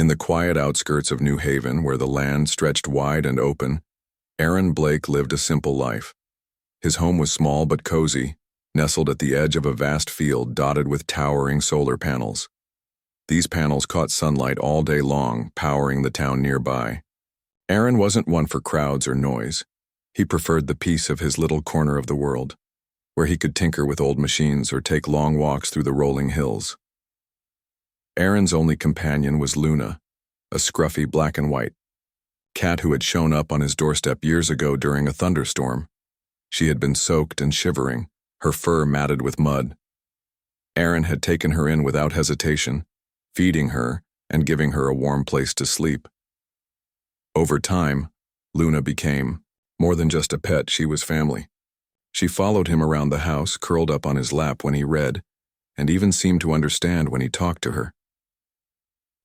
In the quiet outskirts of New Haven, where the land stretched wide and open, Aaron Blake lived a simple life. His home was small but cozy, nestled at the edge of a vast field dotted with towering solar panels. These panels caught sunlight all day long, powering the town nearby. Aaron wasn't one for crowds or noise. He preferred the peace of his little corner of the world, where he could tinker with old machines or take long walks through the rolling hills. Aaron's only companion was Luna, a scruffy black and white cat who had shown up on his doorstep years ago during a thunderstorm. She had been soaked and shivering, her fur matted with mud. Aaron had taken her in without hesitation, feeding her and giving her a warm place to sleep. Over time, Luna became more than just a pet, she was family. She followed him around the house, curled up on his lap when he read, and even seemed to understand when he talked to her.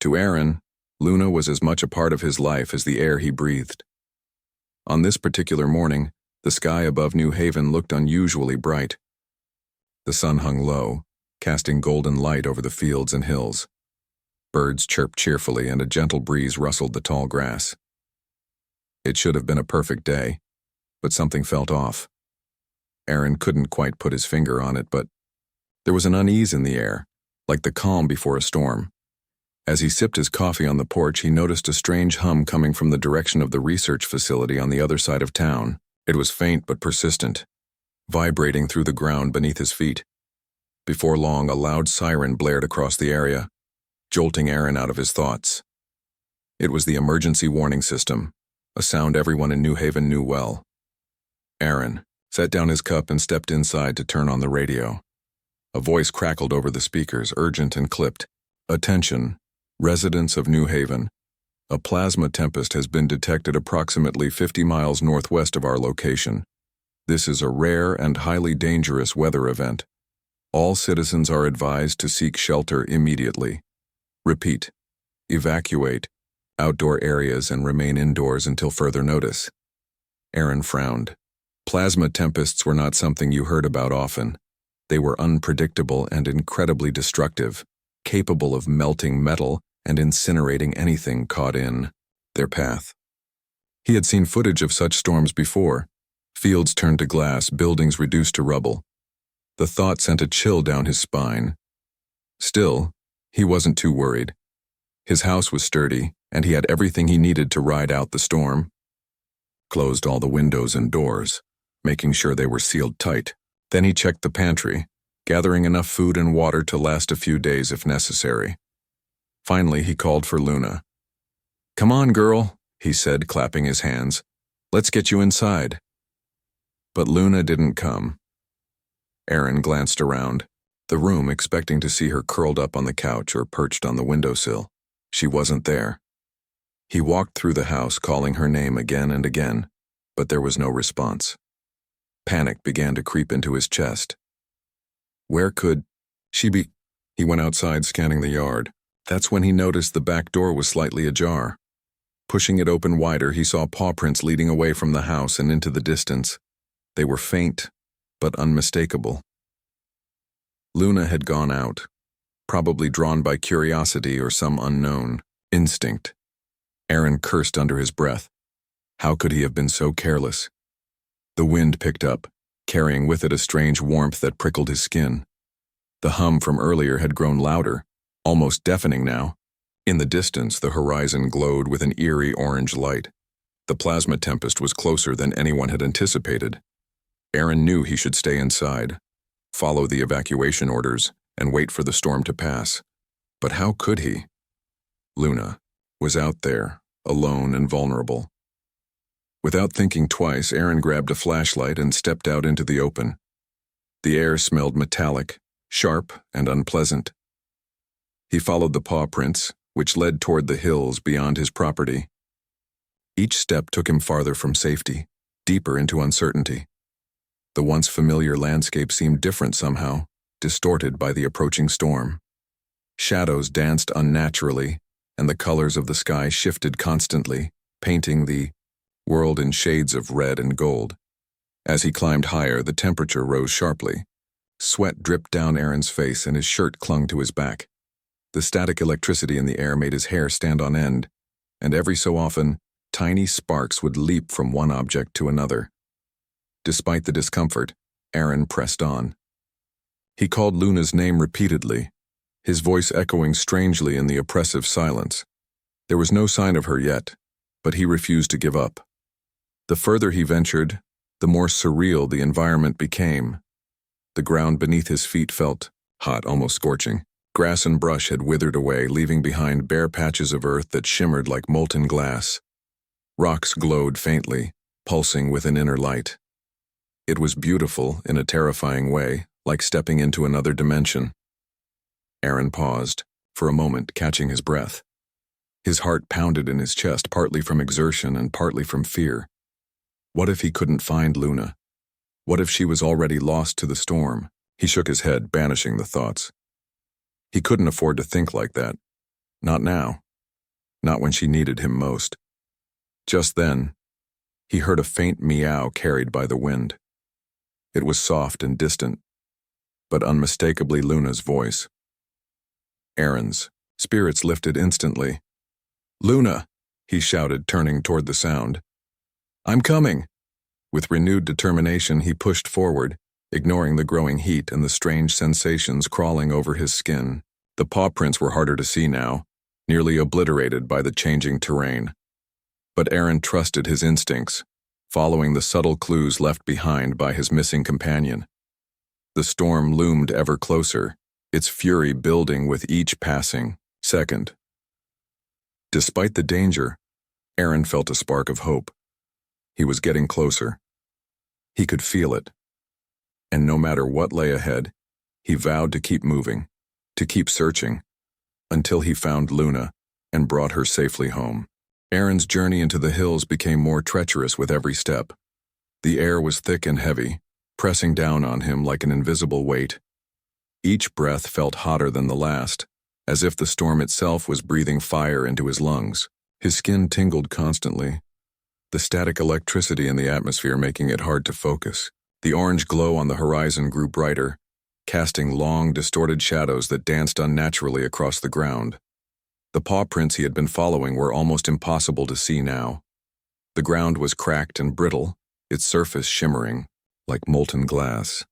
To Aaron, Luna was as much a part of his life as the air he breathed. On this particular morning, the sky above New Haven looked unusually bright. The sun hung low, casting golden light over the fields and hills. Birds chirped cheerfully and a gentle breeze rustled the tall grass. It should have been a perfect day, but something felt off. Aaron couldn't quite put his finger on it, but there was an unease in the air, like the calm before a storm. As he sipped his coffee on the porch, he noticed a strange hum coming from the direction of the research facility on the other side of town. It was faint but persistent, vibrating through the ground beneath his feet. Before long, a loud siren blared across the area, jolting Aaron out of his thoughts. It was the emergency warning system, a sound everyone in New Haven knew well. Aaron set down his cup and stepped inside to turn on the radio. A voice crackled over the speakers, urgent and clipped. "Attention, residents of New Haven. A plasma tempest has been detected approximately 50 miles northwest of our location. This is a rare and highly dangerous weather event. All citizens are advised to seek shelter immediately. Repeat, evacuate outdoor areas and remain indoors until further notice." Aaron frowned. Plasma tempests were not something you heard about often. They were unpredictable and incredibly destructive, capable of melting metal and incinerating anything caught in their path. He had seen footage of such storms before. Fields turned to glass, buildings reduced to rubble. The thought sent a chill down his spine. Still, he wasn't too worried. His house was sturdy, and he had everything he needed to ride out the storm. Closed all the windows and doors, making sure they were sealed tight. Then he checked the pantry, gathering enough food and water to last a few days if necessary. Finally, he called for Luna. "Come on, girl," he said, clapping his hands. "Let's get you inside." But Luna didn't come. Aaron glanced around the room, expecting to see her curled up on the couch or perched on the windowsill. She wasn't there. He walked through the house, calling her name again and again, but there was no response. Panic began to creep into his chest. Where could she be? He went outside, scanning the yard. That's when he noticed the back door was slightly ajar. Pushing it open wider, he saw paw prints leading away from the house and into the distance. They were faint, but unmistakable. Luna had gone out, probably drawn by curiosity or some unknown instinct. Aaron cursed under his breath. How could he have been so careless? The wind picked up, carrying with it a strange warmth that prickled his skin. The hum from earlier had grown louder, almost deafening now. In the distance, the horizon glowed with an eerie orange light. The plasma tempest was closer than anyone had anticipated. Aaron knew he should stay inside, follow the evacuation orders, and wait for the storm to pass. But how could he? Luna was out there, alone and vulnerable. Without thinking twice, Aaron grabbed a flashlight and stepped out into the open. The air smelled metallic, sharp, and unpleasant. He followed the paw prints, which led toward the hills beyond his property. Each step took him farther from safety, deeper into uncertainty. The once familiar landscape seemed different somehow, distorted by the approaching storm. Shadows danced unnaturally, and the colors of the sky shifted constantly, painting the world in shades of red and gold. As he climbed higher, the temperature rose sharply. Sweat dripped down Aaron's face and his shirt clung to his back. The static electricity in the air made his hair stand on end, and every so often, tiny sparks would leap from one object to another. Despite the discomfort, Aaron pressed on. He called Luna's name repeatedly, his voice echoing strangely in the oppressive silence. There was no sign of her yet, but he refused to give up. The further he ventured, the more surreal the environment became. The ground beneath his feet felt hot, almost scorching. Grass and brush had withered away, leaving behind bare patches of earth that shimmered like molten glass. Rocks glowed faintly, pulsing with an inner light. It was beautiful in a terrifying way, like stepping into another dimension. Aaron paused, for a moment catching his breath. His heart pounded in his chest, partly from exertion and partly from fear. What if he couldn't find Luna? What if she was already lost to the storm? He shook his head, banishing the thoughts. He couldn't afford to think like that. Not now. Not when she needed him most. Just then, he heard a faint meow carried by the wind. It was soft and distant, but unmistakably Luna's voice. Aaron's spirits lifted instantly. "Luna!" he shouted, turning toward the sound. "I'm coming!" With renewed determination, he pushed forward, ignoring the growing heat and the strange sensations crawling over his skin. The paw prints were harder to see now, nearly obliterated by the changing terrain. But Aaron trusted his instincts, following the subtle clues left behind by his missing companion. The storm loomed ever closer, its fury building with each passing second. Despite the danger, Aaron felt a spark of hope. He was getting closer. He could feel it. And no matter what lay ahead, he vowed to keep moving, to keep searching, until he found Luna and brought her safely home. Aaron's journey into the hills became more treacherous with every step. The air was thick and heavy, pressing down on him like an invisible weight. Each breath felt hotter than the last, as if the storm itself was breathing fire into his lungs. His skin tingled constantly, the static electricity in the atmosphere making it hard to focus. The orange glow on the horizon grew brighter, casting long, distorted shadows that danced unnaturally across the ground. The paw prints he had been following were almost impossible to see now. The ground was cracked and brittle, its surface shimmering, like molten glass.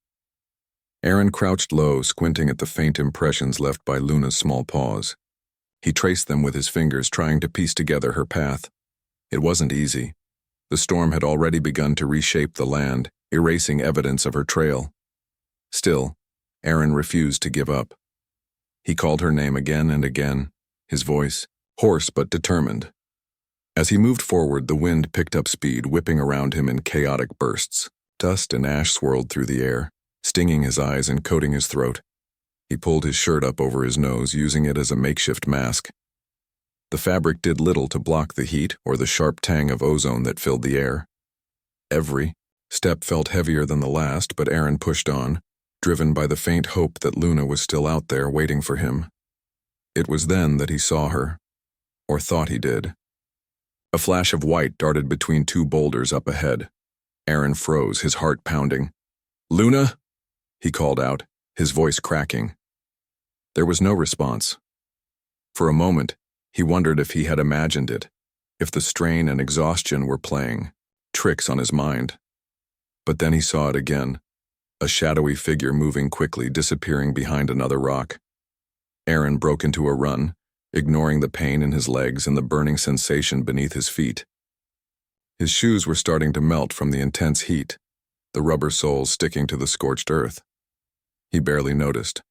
Aaron crouched low, squinting at the faint impressions left by Luna's small paws. He traced them with his fingers, trying to piece together her path. It wasn't easy. The storm had already begun to reshape the land, erasing evidence of her trail. Still, Aaron refused to give up. He called her name again and again, his voice hoarse but determined. As he moved forward, the wind picked up speed, whipping around him in chaotic bursts. Dust and ash swirled through the air, stinging his eyes and coating his throat. He pulled his shirt up over his nose, using it as a makeshift mask. The fabric did little to block the heat or the sharp tang of ozone that filled the air. Every step felt heavier than the last, but Aaron pushed on, driven by the faint hope that Luna was still out there waiting for him. It was then that he saw her, or thought he did. A flash of white darted between two boulders up ahead. Aaron froze, his heart pounding. "Luna?" he called out, his voice cracking. There was no response. For a moment, he wondered if he had imagined it, if the strain and exhaustion were playing tricks on his mind. But then he saw it again, a shadowy figure moving quickly, disappearing behind another rock. Aaron broke into a run, ignoring the pain in his legs and the burning sensation beneath his feet. His shoes were starting to melt from the intense heat, the rubber soles sticking to the scorched earth. He barely noticed.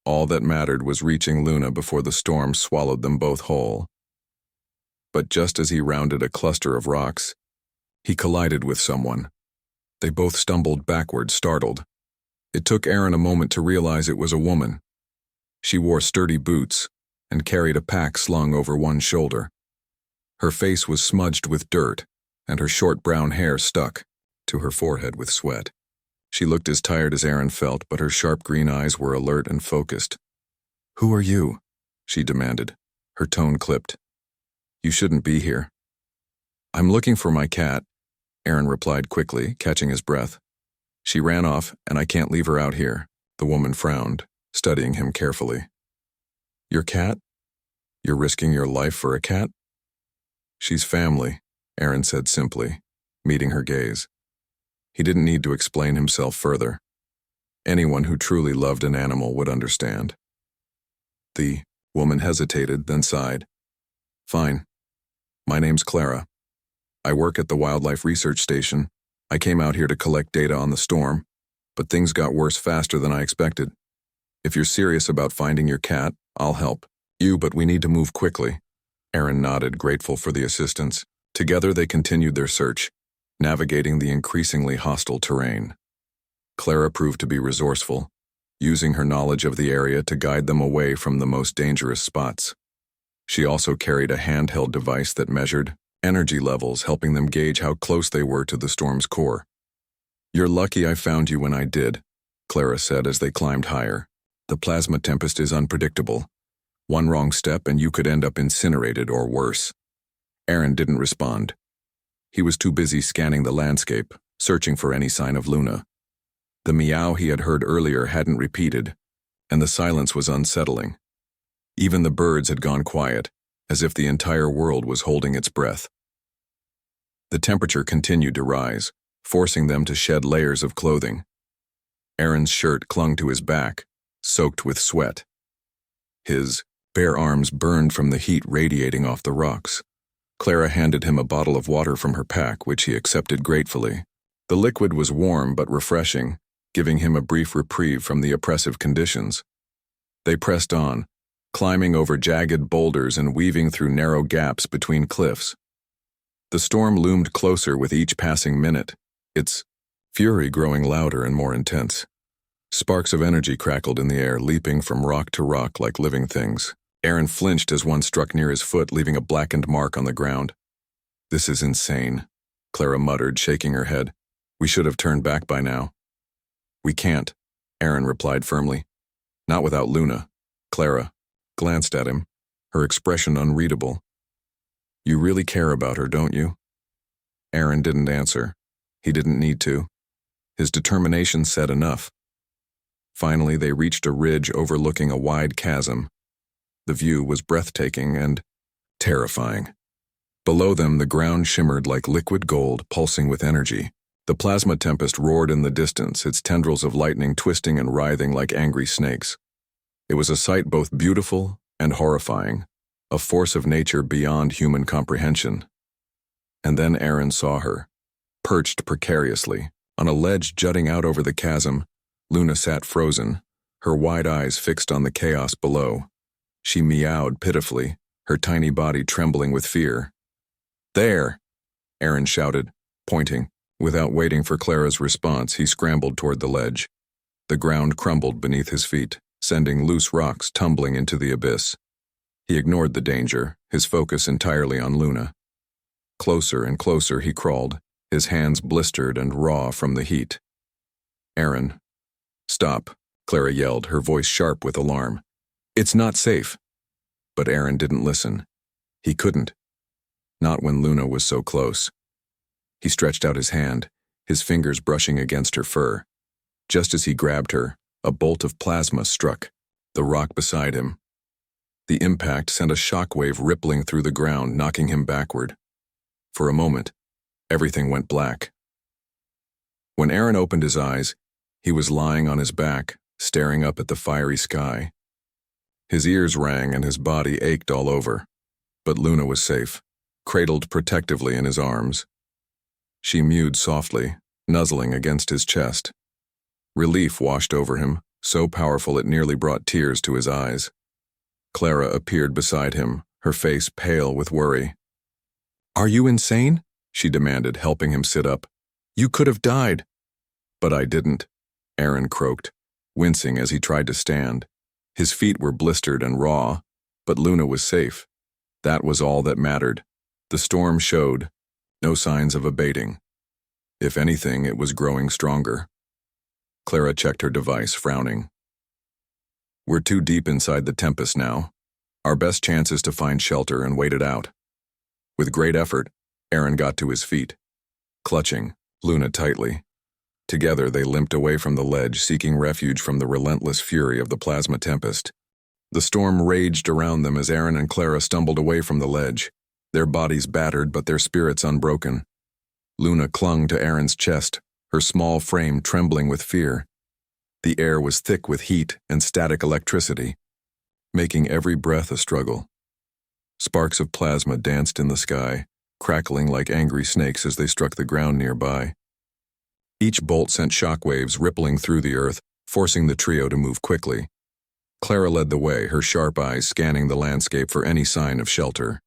All that mattered was reaching Luna before the storm swallowed them both whole. But just as he rounded a cluster of rocks, he collided with someone. They both stumbled backward, startled. It took Aaron a moment to realize it was a woman. She wore sturdy boots and carried a pack slung over one shoulder. Her face was smudged with dirt, and her short brown hair stuck to her forehead with sweat. She looked as tired as Aaron felt, but her sharp green eyes were alert and focused. "Who are you?" she demanded, her tone clipped. "You shouldn't be here." "I'm looking for my cat," Aaron replied quickly, catching his breath. "She ran off, and I can't leave her out here." The woman frowned, studying him carefully. Your cat? You're risking your life for a cat? She's family, Aaron said simply, meeting her gaze. He didn't need to explain himself further. Anyone who truly loved an animal would understand. The woman hesitated, then sighed. Fine. My name's Clara. I work at the Wildlife Research Station. I came out here to collect data on the storm, but things got worse faster than I expected. If you're serious about finding your cat, I'll help you, but we need to move quickly. Aaron nodded, grateful for the assistance. Together they continued their search, navigating the increasingly hostile terrain. Clara proved to be resourceful, using her knowledge of the area to guide them away from the most dangerous spots. She also carried a handheld device that measured energy levels, helping them gauge how close they were to the storm's core. You're lucky I found you when I did, Clara said as they climbed higher. The plasma tempest is unpredictable. One wrong step and you could end up incinerated or worse. Aaron didn't respond. He was too busy scanning the landscape, searching for any sign of Luna. The meow he had heard earlier hadn't repeated, and the silence was unsettling. Even the birds had gone quiet, as if the entire world was holding its breath. The temperature continued to rise, forcing them to shed layers of clothing. Aaron's shirt clung to his back, soaked with sweat. His bare arms burned from the heat radiating off the rocks. Clara handed him a bottle of water from her pack, which he accepted gratefully. The liquid was warm but refreshing, giving him a brief reprieve from the oppressive conditions. They pressed on, climbing over jagged boulders and weaving through narrow gaps between cliffs. The storm loomed closer with each passing minute, its fury growing louder and more intense. Sparks of energy crackled in the air, leaping from rock to rock like living things. Aaron flinched as one struck near his foot, leaving a blackened mark on the ground. This is insane, Clara muttered, shaking her head. We should have turned back by now. We can't, Aaron replied firmly. Not without Luna. Clara glanced at him, her expression unreadable. You really care about her, don't you? Aaron didn't answer. He didn't need to. His determination said enough. Finally, they reached a ridge overlooking a wide chasm. The view was breathtaking and terrifying. Below them, the ground shimmered like liquid gold, pulsing with energy. The plasma tempest roared in the distance, its tendrils of lightning twisting and writhing like angry snakes. It was a sight both beautiful and horrifying, a force of nature beyond human comprehension. And then Aaron saw her, perched precariously. On a ledge jutting out over the chasm, Luna sat frozen, her wide eyes fixed on the chaos below. She meowed pitifully, her tiny body trembling with fear. There! Aaron shouted, pointing. Without waiting for Clara's response, he scrambled toward the ledge. The ground crumbled beneath his feet, sending loose rocks tumbling into the abyss. He ignored the danger, his focus entirely on Luna. Closer and closer he crawled, his hands blistered and raw from the heat. Aaron. Stop, Clara yelled, her voice sharp with alarm. It's not safe. But Aaron didn't listen. He couldn't. Not when Luna was so close. He stretched out his hand, his fingers brushing against her fur. Just as he grabbed her, a bolt of plasma struck the rock beside him. The impact sent a shockwave rippling through the ground, knocking him backward. For a moment, everything went black. When Aaron opened his eyes, he was lying on his back, staring up at the fiery sky. His ears rang and his body ached all over. But Luna was safe, cradled protectively in his arms. She mewed softly, nuzzling against his chest. Relief washed over him, so powerful it nearly brought tears to his eyes. Clara appeared beside him, her face pale with worry. Are you insane? She demanded, helping him sit up. You could have died. But I didn't, Aaron croaked, wincing as he tried to stand. His feet were blistered and raw, but Luna was safe. That was all that mattered. The storm showed, no signs of abating. If anything, it was growing stronger. Clara checked her device, frowning. We're too deep inside the Tempest now. Our best chance is to find shelter and wait it out. With great effort, Aaron got to his feet, clutching Luna tightly. Together they limped away from the ledge, seeking refuge from the relentless fury of the plasma tempest. The storm raged around them as Aaron and Clara stumbled away from the ledge, their bodies battered but their spirits unbroken. Luna clung to Aaron's chest, her small frame trembling with fear. The air was thick with heat and static electricity, making every breath a struggle. Sparks of plasma danced in the sky, crackling like angry snakes as they struck the ground nearby. Each bolt sent shockwaves rippling through the earth, forcing the trio to move quickly. Clara led the way, her sharp eyes scanning the landscape for any sign of shelter.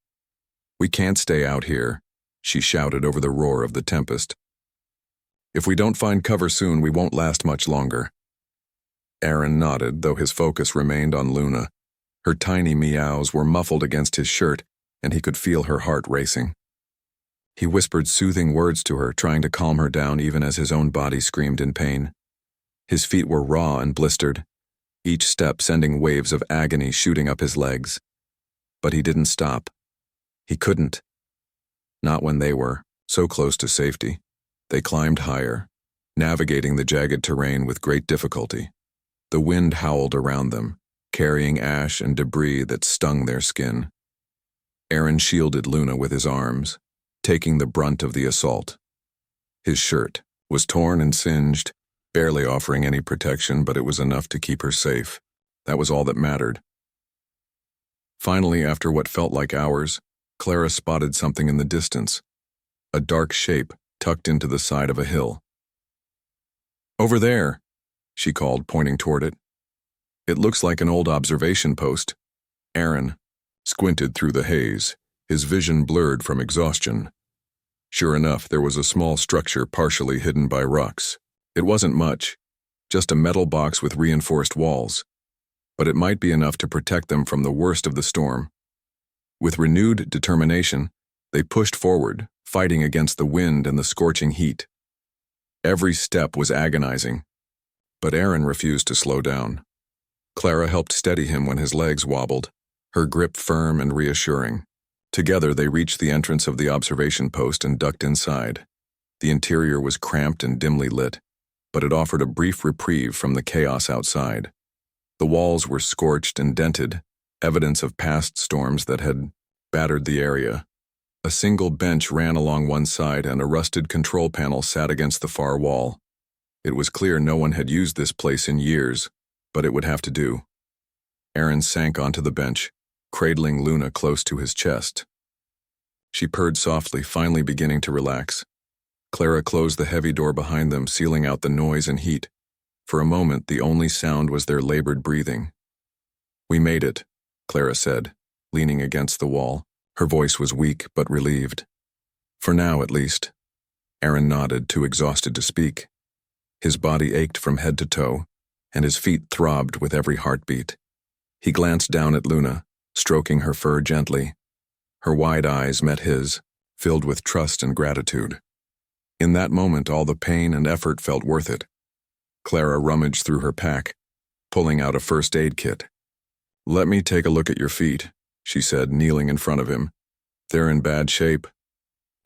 "We can't stay out here," she shouted over the roar of the Tempest. "If we don't find cover soon, we won't last much longer." Aaron nodded, though his focus remained on Luna. Her tiny meows were muffled against his shirt, and he could feel her heart racing. He whispered soothing words to her, trying to calm her down even as his own body screamed in pain. His feet were raw and blistered, each step sending waves of agony shooting up his legs. But he didn't stop. He couldn't. Not when they were so close to safety. They climbed higher, navigating the jagged terrain with great difficulty. The wind howled around them, carrying ash and debris that stung their skin. Aaron shielded Luna with his arms, taking the brunt of the assault. His shirt was torn and singed, barely offering any protection, but it was enough to keep her safe. That was all that mattered. Finally, after what felt like hours, Clara spotted something in the distance, a dark shape tucked into the side of a hill. "Over there," she called, pointing toward it. "It looks like an old observation post." Aaron squinted through the haze, his vision blurred from exhaustion. Sure enough, there was a small structure partially hidden by rocks. It wasn't much, just a metal box with reinforced walls, but it might be enough to protect them from the worst of the storm. With renewed determination, they pushed forward, fighting against the wind and the scorching heat. Every step was agonizing, but Aaron refused to slow down. Clara helped steady him when his legs wobbled, her grip firm and reassuring. Together they reached the entrance of the observation post and ducked inside. The interior was cramped and dimly lit, but it offered a brief reprieve from the chaos outside. The walls were scorched and dented, evidence of past storms that had battered the area. A single bench ran along one side and a rusted control panel sat against the far wall. It was clear no one had used this place in years, but it would have to do. Aaron sank onto the bench, cradling Luna close to his chest. She purred softly, finally beginning to relax. Clara closed the heavy door behind them, sealing out the noise and heat. For a moment, the only sound was their labored breathing. "We made it," Clara said, leaning against the wall. Her voice was weak but relieved. "For now, at least." Aaron nodded, too exhausted to speak. His body ached from head to toe, and his feet throbbed with every heartbeat. He glanced down at Luna, stroking her fur gently. Her wide eyes met his, filled with trust and gratitude. In that moment, all the pain and effort felt worth it. Clara rummaged through her pack, pulling out a first aid kit. "Let me take a look at your feet," she said, kneeling in front of him. "They're in bad shape."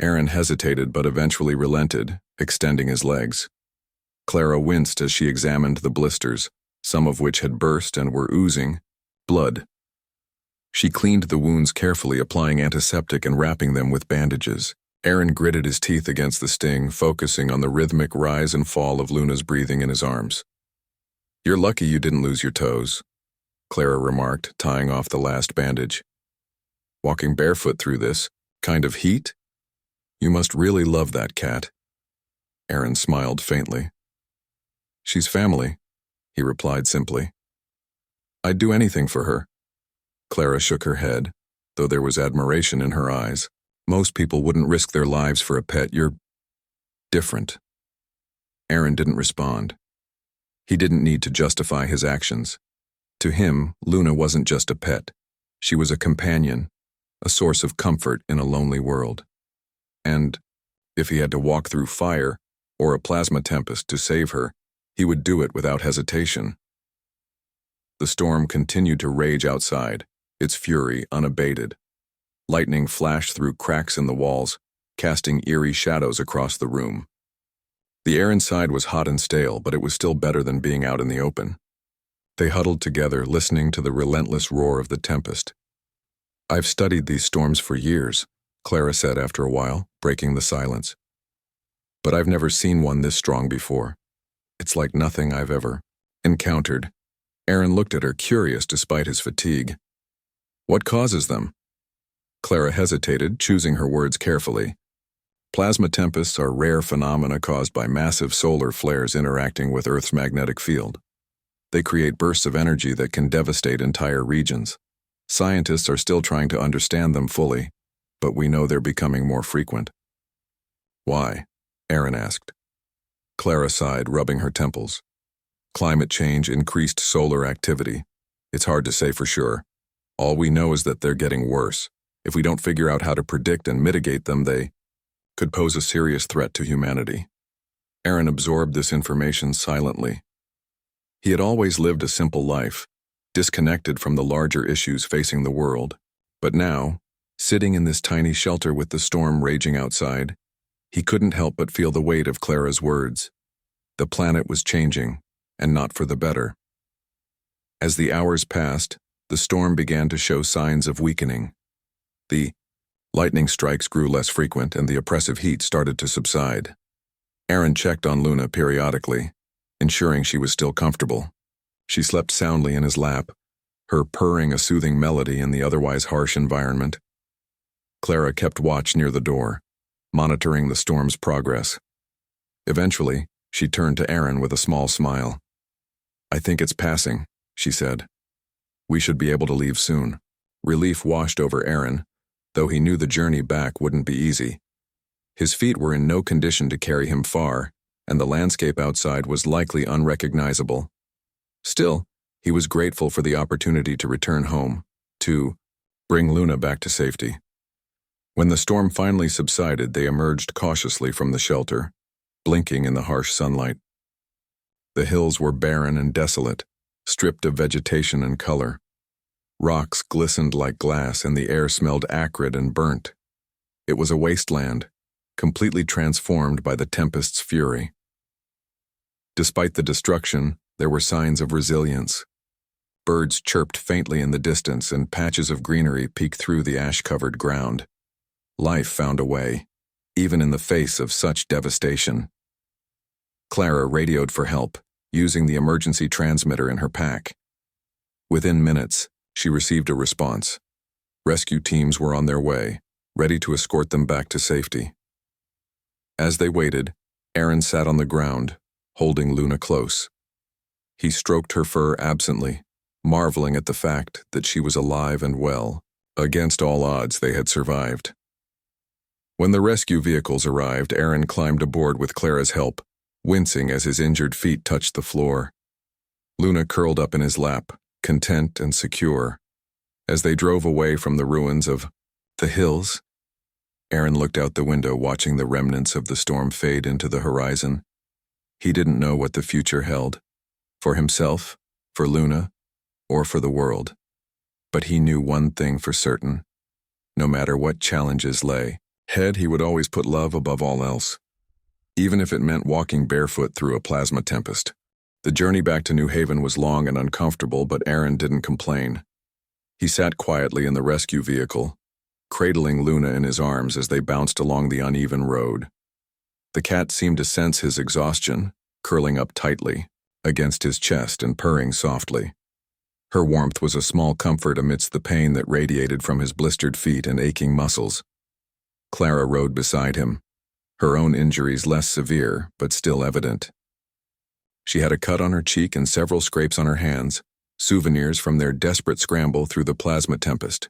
Aaron hesitated but eventually relented, extending his legs. Clara winced as she examined the blisters, some of which had burst and were oozing blood. She cleaned the wounds carefully, applying antiseptic and wrapping them with bandages. Aaron gritted his teeth against the sting, focusing on the rhythmic rise and fall of Luna's breathing in his arms. "You're lucky you didn't lose your toes," Clara remarked, tying off the last bandage. "Walking barefoot through this kind of heat? You must really love that cat." Aaron smiled faintly. "She's family," he replied simply. "I'd do anything for her." Clara shook her head, though there was admiration in her eyes. "Most people wouldn't risk their lives for a pet. You're different." Aaron didn't respond. He didn't need to justify his actions. To him, Luna wasn't just a pet. She was a companion, a source of comfort in a lonely world. And if he had to walk through fire or a plasma tempest to save her, he would do it without hesitation. The storm continued to rage outside, its fury unabated. Lightning flashed through cracks in the walls, casting eerie shadows across the room. The air inside was hot and stale, but it was still better than being out in the open. They huddled together, listening to the relentless roar of the Tempest. "I've studied these storms for years," Clara said after a while, breaking the silence. "But I've never seen one this strong before. It's like nothing I've ever encountered." Aaron looked at her, curious despite his fatigue. "What causes them?" Clara hesitated, choosing her words carefully. "Plasma tempests are rare phenomena caused by massive solar flares interacting with Earth's magnetic field. They create bursts of energy that can devastate entire regions. Scientists are still trying to understand them fully, but we know they're becoming more frequent." "Why?" Aaron asked. Clara sighed, rubbing her temples. "Climate change, increased solar activity. It's hard to say for sure. All we know is that they're getting worse. If we don't figure out how to predict and mitigate them, they could pose a serious threat to humanity." Aaron absorbed this information silently. He had always lived a simple life, disconnected from the larger issues facing the world. But now, sitting in this tiny shelter with the storm raging outside, he couldn't help but feel the weight of Clara's words. The planet was changing, and not for the better. As the hours passed, the storm began to show signs of weakening. The lightning strikes grew less frequent, and the oppressive heat started to subside. Aaron checked on Luna periodically, ensuring she was still comfortable. She slept soundly in his lap, her purring a soothing melody in the otherwise harsh environment. Clara kept watch near the door, monitoring the storm's progress. Eventually, she turned to Aaron with a small smile. "I think it's passing," she said. "We should be able to leave soon." Relief washed over Aaron, though he knew the journey back wouldn't be easy. His feet were in no condition to carry him far, and the landscape outside was likely unrecognizable. Still, he was grateful for the opportunity to return home, to bring Luna back to safety. When the storm finally subsided, they emerged cautiously from the shelter, blinking in the harsh sunlight. The hills were barren and desolate, stripped of vegetation and color. Rocks glistened like glass, and the air smelled acrid and burnt. It was a wasteland, completely transformed by the Tempest's fury. Despite the destruction, there were signs of resilience. Birds chirped faintly in the distance, and patches of greenery peeked through the ash-covered ground. Life found a way, even in the face of such devastation. Clara radioed for help, using the emergency transmitter in her pack. Within minutes, she received a response. Rescue teams were on their way, ready to escort them back to safety. As they waited, Aaron sat on the ground, holding Luna close. He stroked her fur absently, marveling at the fact that she was alive and well. Against all odds, they had survived. When the rescue vehicles arrived, Aaron climbed aboard with Clara's help, wincing as his injured feet touched the floor. Luna curled up in his lap, content and secure. As they drove away from the ruins of the hills, Aaron looked out the window, watching the remnants of the storm fade into the horizon. He didn't know what the future held, for himself, for Luna, or for the world. But he knew one thing for certain. No matter what challenges lay ahead, he would always put love above all else, even if it meant walking barefoot through a plasma tempest. The journey back to New Haven was long and uncomfortable, but Aaron didn't complain. He sat quietly in the rescue vehicle, cradling Luna in his arms as they bounced along the uneven road. The cat seemed to sense his exhaustion, curling up tightly against his chest and purring softly. Her warmth was a small comfort amidst the pain that radiated from his blistered feet and aching muscles. Clara rode beside him, her own injuries less severe but still evident. She had a cut on her cheek and several scrapes on her hands, souvenirs from their desperate scramble through the plasma tempest.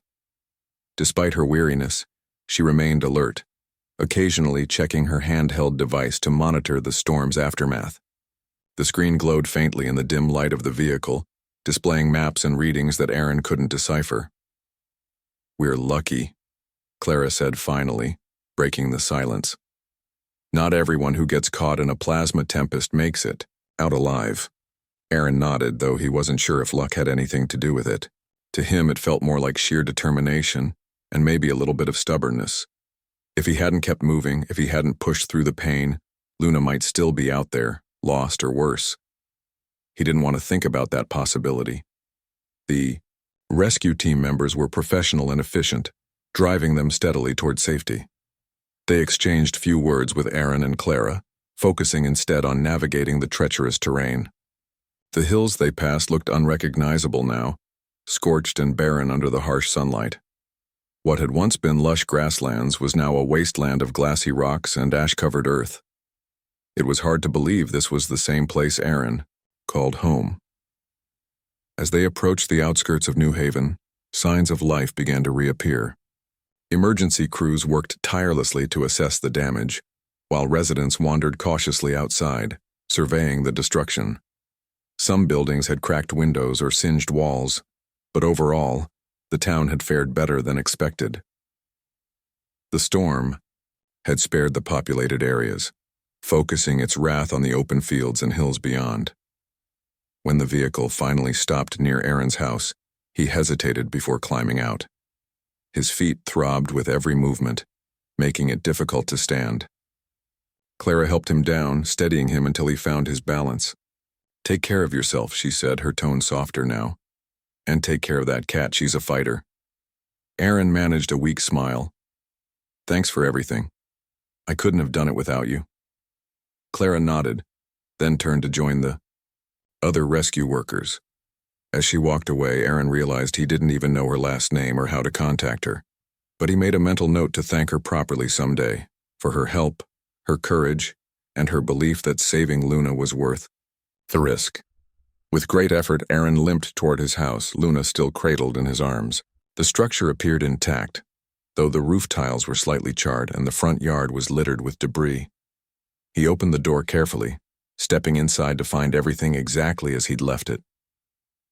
Despite her weariness, she remained alert, occasionally checking her handheld device to monitor the storm's aftermath. The screen glowed faintly in the dim light of the vehicle, displaying maps and readings that Aaron couldn't decipher. "We're lucky," Clara said finally, breaking the silence. "Not everyone who gets caught in a plasma tempest makes it out alive." Aaron nodded, though he wasn't sure if luck had anything to do with it. To him, it felt more like sheer determination, and maybe a little bit of stubbornness. If he hadn't kept moving, if he hadn't pushed through the pain, Luna might still be out there, lost or worse. He didn't want to think about that possibility. The rescue team members were professional and efficient, driving them steadily toward safety. They exchanged few words with Aaron and Clara, focusing instead on navigating the treacherous terrain. The hills they passed looked unrecognizable now, scorched and barren under the harsh sunlight. What had once been lush grasslands was now a wasteland of glassy rocks and ash-covered earth. It was hard to believe this was the same place Aaron called home. As they approached the outskirts of New Haven, signs of life began to reappear. Emergency crews worked tirelessly to assess the damage, while residents wandered cautiously outside, surveying the destruction. Some buildings had cracked windows or singed walls, but overall, the town had fared better than expected. The storm had spared the populated areas, focusing its wrath on the open fields and hills beyond. When the vehicle finally stopped near Aaron's house, he hesitated before climbing out. His feet throbbed with every movement, making it difficult to stand. Clara helped him down, steadying him until he found his balance. "Take care of yourself," she said, her tone softer now. "And take care of that cat, she's a fighter." Aaron managed a weak smile. "Thanks for everything. I couldn't have done it without you." Clara nodded, then turned to join the other rescue workers. As she walked away, Aaron realized he didn't even know her last name or how to contact her, but he made a mental note to thank her properly someday, for her help, her courage, and her belief that saving Luna was worth the risk. With great effort, Aaron limped toward his house, Luna still cradled in his arms. The structure appeared intact, though the roof tiles were slightly charred and the front yard was littered with debris. He opened the door carefully, stepping inside to find everything exactly as he'd left it.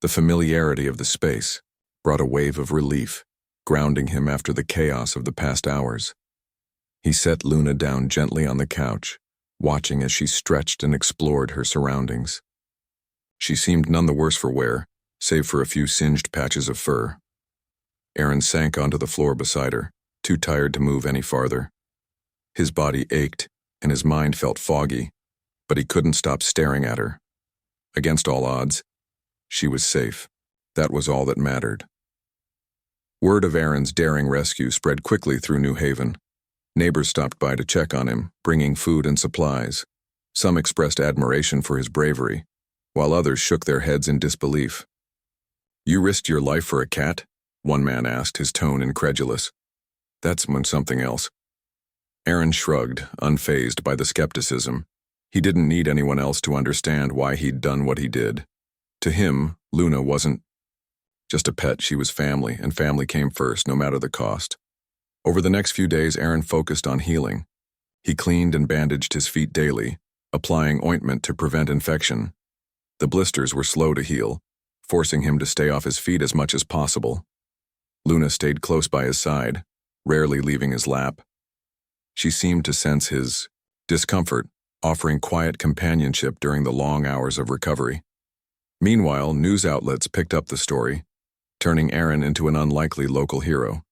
The familiarity of the space brought a wave of relief, grounding him after the chaos of the past hours. He set Luna down gently on the couch, watching as she stretched and explored her surroundings. She seemed none the worse for wear, save for a few singed patches of fur. Aaron sank onto the floor beside her, too tired to move any farther. His body ached, and his mind felt foggy, but he couldn't stop staring at her. Against all odds, she was safe. That was all that mattered. Word of Aaron's daring rescue spread quickly through New Haven. Neighbors stopped by to check on him, bringing food and supplies. Some expressed admiration for his bravery, while others shook their heads in disbelief. "You risked your life for a cat?" one man asked, his tone incredulous. "That's something else." Aaron shrugged, unfazed by the skepticism. He didn't need anyone else to understand why he'd done what he did. To him, Luna wasn't just a pet, she was family, and family came first, no matter the cost. Over the next few days, Aaron focused on healing. He cleaned and bandaged his feet daily, applying ointment to prevent infection. The blisters were slow to heal, forcing him to stay off his feet as much as possible. Luna stayed close by his side, rarely leaving his lap. She seemed to sense his discomfort, offering quiet companionship during the long hours of recovery. Meanwhile, news outlets picked up the story, turning Aaron into an unlikely local hero.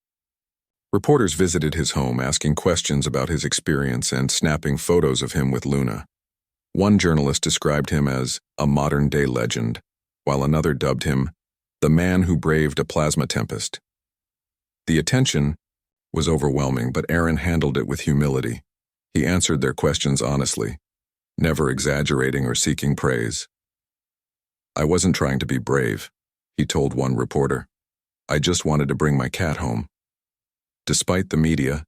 Reporters visited his home, asking questions about his experience and snapping photos of him with Luna. One journalist described him as a modern-day legend, while another dubbed him the man who braved a plasma tempest. The attention was overwhelming, but Aaron handled it with humility. He answered their questions honestly, never exaggerating or seeking praise. "I wasn't trying to be brave," he told one reporter. "I just wanted to bring my cat home." Despite the media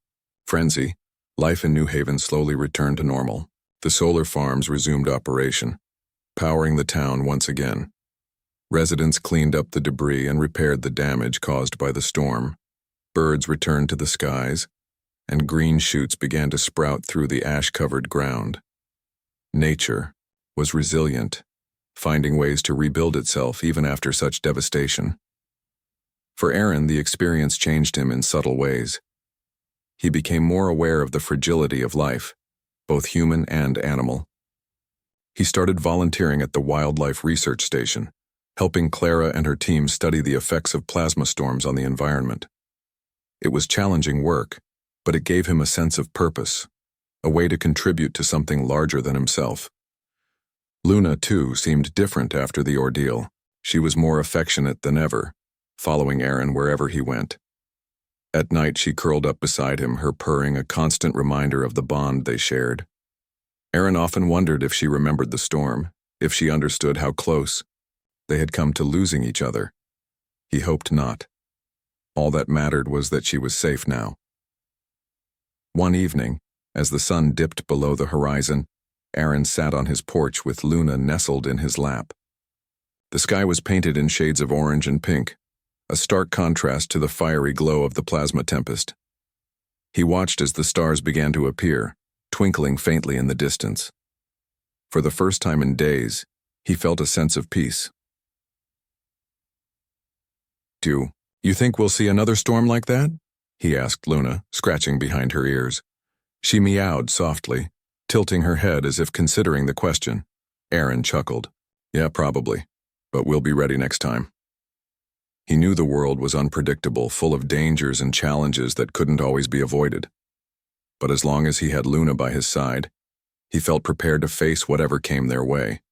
frenzy, life in New Haven slowly returned to normal. The solar farms resumed operation, powering the town once again. Residents cleaned up the debris and repaired the damage caused by the storm. Birds returned to the skies, and green shoots began to sprout through the ash-covered ground. Nature was resilient, finding ways to rebuild itself even after such devastation. For Aaron, the experience changed him in subtle ways. He became more aware of the fragility of life, both human and animal. He started volunteering at the Wildlife Research Station, helping Clara and her team study the effects of plasma storms on the environment. It was challenging work, but it gave him a sense of purpose, a way to contribute to something larger than himself. Luna, too, seemed different after the ordeal. She was more affectionate than ever, following Aaron wherever he went. At night, she curled up beside him, her purring a constant reminder of the bond they shared. Aaron often wondered if she remembered the storm, if she understood how close they had come to losing each other. He hoped not. All that mattered was that she was safe now. One evening, as the sun dipped below the horizon, Aaron sat on his porch with Luna nestled in his lap. The sky was painted in shades of orange and pink, a stark contrast to the fiery glow of the plasma tempest. He watched as the stars began to appear, twinkling faintly in the distance. For the first time in days, he felt a sense of peace. "Do you think we'll see another storm like that?" he asked Luna, scratching behind her ears. She meowed softly, tilting her head as if considering the question. Aaron chuckled. "Yeah, probably, but we'll be ready next time." He knew the world was unpredictable, full of dangers and challenges that couldn't always be avoided. But as long as he had Luna by his side, he felt prepared to face whatever came their way.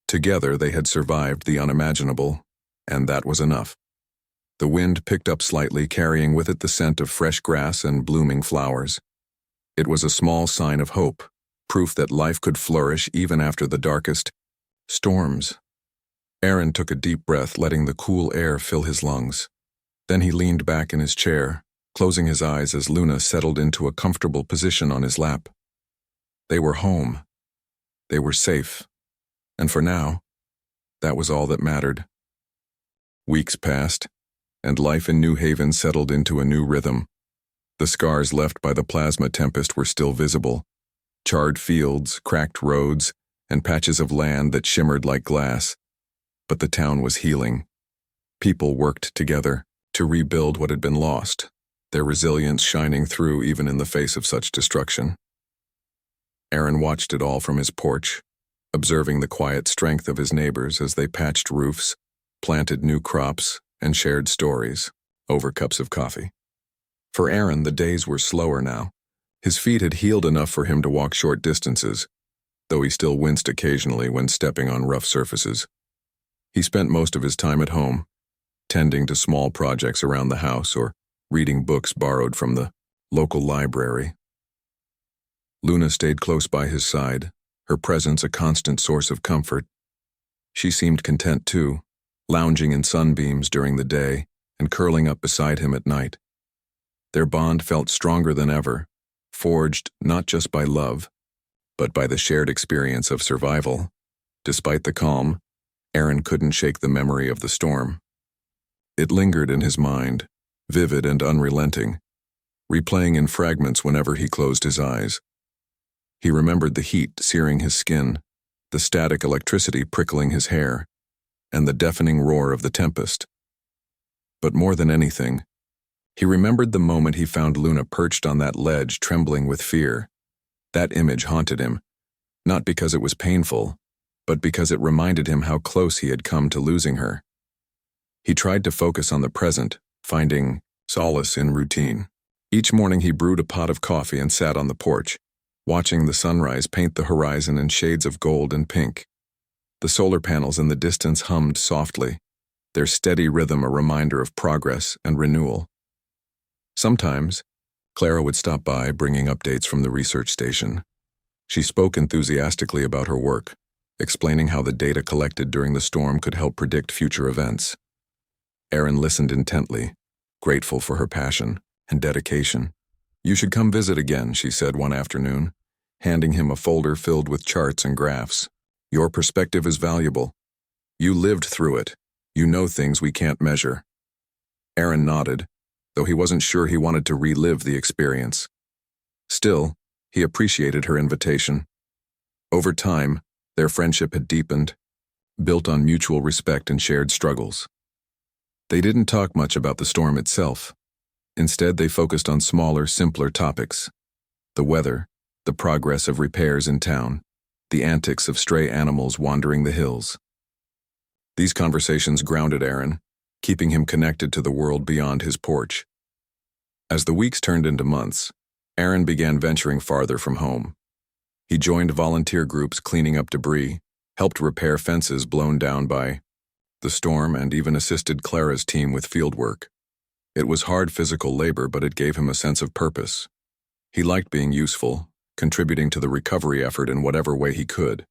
Together they had survived the unimaginable, and that was enough. The wind picked up slightly, carrying with it the scent of fresh grass and blooming flowers. It was a small sign of hope, proof that life could flourish even after the darkest storms. Aaron took a deep breath, letting the cool air fill his lungs. Then he leaned back in his chair, closing his eyes as Luna settled into a comfortable position on his lap. They were home. They were safe. And for now, that was all that mattered. Weeks passed, and life in New Haven settled into a new rhythm. The scars left by the plasma tempest were still visible. Charred fields, cracked roads, and patches of land that shimmered like glass. But the town was healing. People worked together to rebuild what had been lost, their resilience shining through even in the face of such destruction. Aaron watched it all from his porch, observing the quiet strength of his neighbors as they patched roofs, planted new crops, and shared stories over cups of coffee. For Aaron, the days were slower now. His feet had healed enough for him to walk short distances, though he still winced occasionally when stepping on rough surfaces. He spent most of his time at home, tending to small projects around the house or reading books borrowed from the local library. Luna stayed close by his side, her presence a constant source of comfort. She seemed content too, lounging in sunbeams during the day and curling up beside him at night. Their bond felt stronger than ever, forged not just by love, but by the shared experience of survival. Despite the calm, Aaron couldn't shake the memory of the storm. It lingered in his mind, vivid and unrelenting, replaying in fragments whenever he closed his eyes. He remembered the heat searing his skin, the static electricity prickling his hair, and the deafening roar of the tempest. But more than anything, he remembered the moment he found Luna perched on that ledge, trembling with fear. That image haunted him, not because it was painful, but because it reminded him how close he had come to losing her. He tried to focus on the present, finding solace in routine. Each morning he brewed a pot of coffee and sat on the porch, watching the sunrise paint the horizon in shades of gold and pink. The solar panels in the distance hummed softly, their steady rhythm a reminder of progress and renewal. Sometimes, Clara would stop by, bringing updates from the research station. She spoke enthusiastically about her work, explaining how the data collected during the storm could help predict future events. Aaron listened intently, grateful for her passion and dedication. "You should come visit again," she said one afternoon, handing him a folder filled with charts and graphs. "Your perspective is valuable. You lived through it. You know things we can't measure." Aaron nodded, though he wasn't sure he wanted to relive the experience. Still, he appreciated her invitation. Over time, their friendship had deepened, built on mutual respect and shared struggles. They didn't talk much about the storm itself. Instead, they focused on smaller, simpler topics: the weather, the progress of repairs in town, the antics of stray animals wandering the hills. These conversations grounded Aaron, keeping him connected to the world beyond his porch. As the weeks turned into months, Aaron began venturing farther from home. He joined volunteer groups cleaning up debris, helped repair fences blown down by the storm, and even assisted Clara's team with fieldwork. It was hard physical labor, but it gave him a sense of purpose. He liked being useful, contributing to the recovery effort in whatever way he could.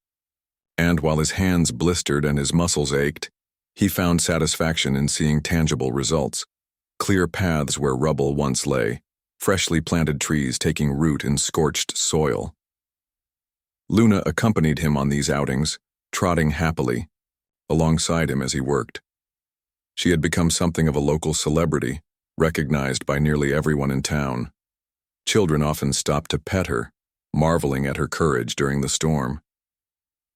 And while his hands blistered and his muscles ached, he found satisfaction in seeing tangible results. Clear paths where rubble once lay, freshly planted trees taking root in scorched soil. Luna accompanied him on these outings, trotting happily alongside him as he worked. She had become something of a local celebrity, recognized by nearly everyone in town. Children often stopped to pet her, marveling at her courage during the storm.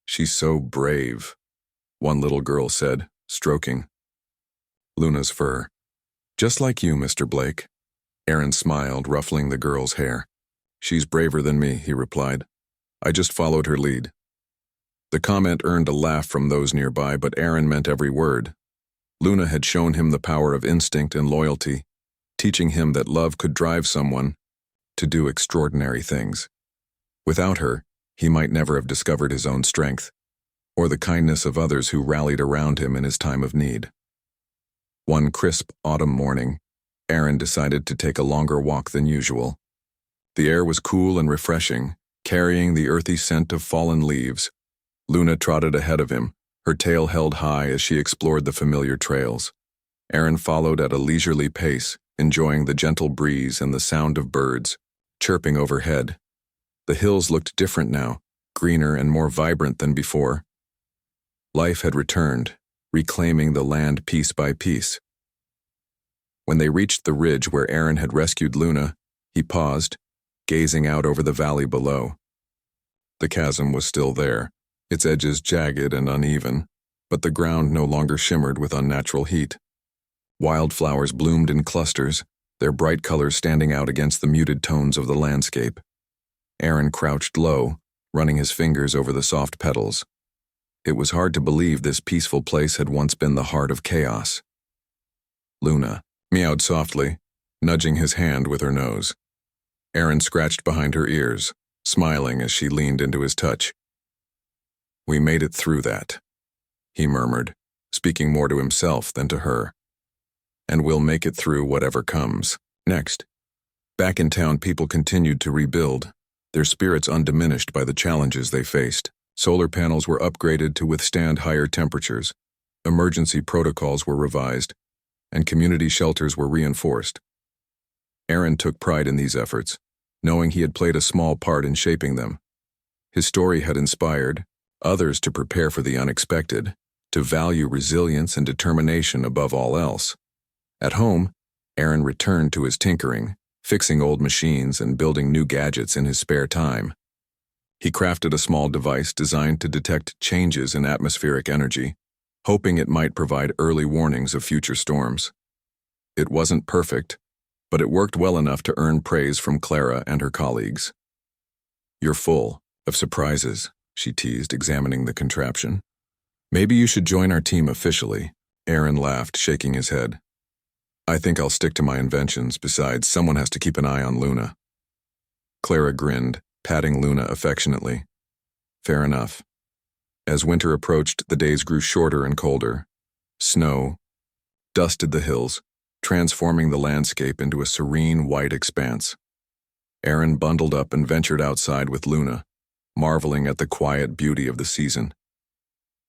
"She's so brave," one little girl said, stroking Luna's fur. "Just like you, Mr. Blake." Aaron smiled, ruffling the girl's hair. "She's braver than me," he replied. "I just followed her lead." The comment earned a laugh from those nearby, but Aaron meant every word. Luna had shown him the power of instinct and loyalty, teaching him that love could drive someone to do extraordinary things. Without her, he might never have discovered his own strength, or the kindness of others who rallied around him in his time of need. One crisp autumn morning, Aaron decided to take a longer walk than usual. The air was cool and refreshing, carrying the earthy scent of fallen leaves. Luna trotted ahead of him, her tail held high as she explored the familiar trails. Aaron followed at a leisurely pace, enjoying the gentle breeze and the sound of birds chirping overhead. The hills looked different now, greener and more vibrant than before. Life had returned, reclaiming the land piece by piece. When they reached the ridge where Aaron had rescued Luna, he paused, gazing out over the valley below. The chasm was still there, its edges jagged and uneven, but the ground no longer shimmered with unnatural heat. Wildflowers bloomed in clusters, their bright colors standing out against the muted tones of the landscape. Aaron crouched low, running his fingers over the soft petals. It was hard to believe this peaceful place had once been the heart of chaos. Luna meowed softly, nudging his hand with her nose. Aaron scratched behind her ears, smiling as she leaned into his touch. "We made it through that," he murmured, speaking more to himself than to her. "And we'll make it through whatever comes next." Back in town, people continued to rebuild, their spirits undiminished by the challenges they faced. Solar panels were upgraded to withstand higher temperatures, emergency protocols were revised, and community shelters were reinforced. Aaron took pride in these efforts, knowing he had played a small part in shaping them. His story had inspired others to prepare for the unexpected, to value resilience and determination above all else. At home, Aaron returned to his tinkering, fixing old machines and building new gadgets in his spare time. He crafted a small device designed to detect changes in atmospheric energy, hoping it might provide early warnings of future storms. It wasn't perfect, but it worked well enough to earn praise from Clara and her colleagues. "You're full of surprises," she teased, examining the contraption. "Maybe you should join our team officially." Aaron laughed, shaking his head. "I think I'll stick to my inventions. Besides, someone has to keep an eye on Luna." Clara grinned, patting Luna affectionately. "Fair enough." As winter approached, the days grew shorter and colder. Snow dusted the hills, transforming the landscape into a serene white expanse. Aaron bundled up and ventured outside with Luna, marveling at the quiet beauty of the season.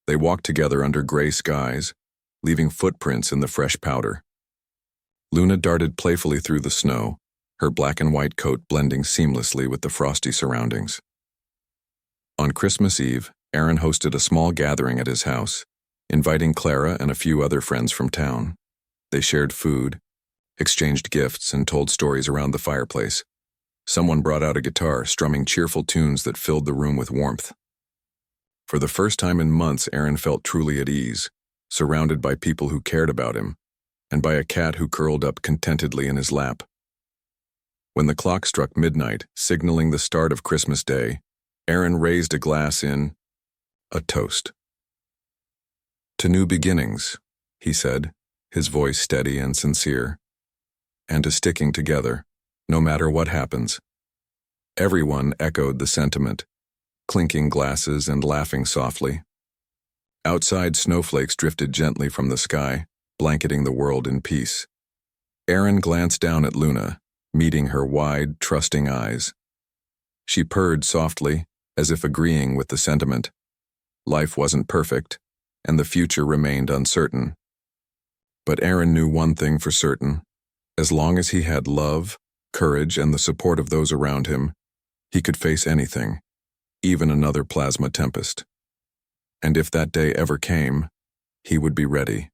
They walked together under gray skies, leaving footprints in the fresh powder. Luna darted playfully through the snow, her black and white coat blending seamlessly with the frosty surroundings. On Christmas Eve, Aaron hosted a small gathering at his house, inviting Clara and a few other friends from town. They shared food, exchanged gifts, and told stories around the fireplace. Someone brought out a guitar, strumming cheerful tunes that filled the room with warmth. For the first time in months, Aaron felt truly at ease, surrounded by people who cared about him, and by a cat who curled up contentedly in his lap. When the clock struck midnight, signaling the start of Christmas Day, Aaron raised a glass in a toast. "To new beginnings," he said, his voice steady and sincere, "and to sticking together, no matter what happens." Everyone echoed the sentiment, clinking glasses and laughing softly. Outside, snowflakes drifted gently from the sky, blanketing the world in peace. Aaron glanced down at Luna, meeting her wide, trusting eyes. She purred softly, as if agreeing with the sentiment. Life wasn't perfect, and the future remained uncertain. But Aaron knew one thing for certain. As long as he had love, courage, and the support of those around him, he could face anything, even another plasma tempest. And if that day ever came, he would be ready.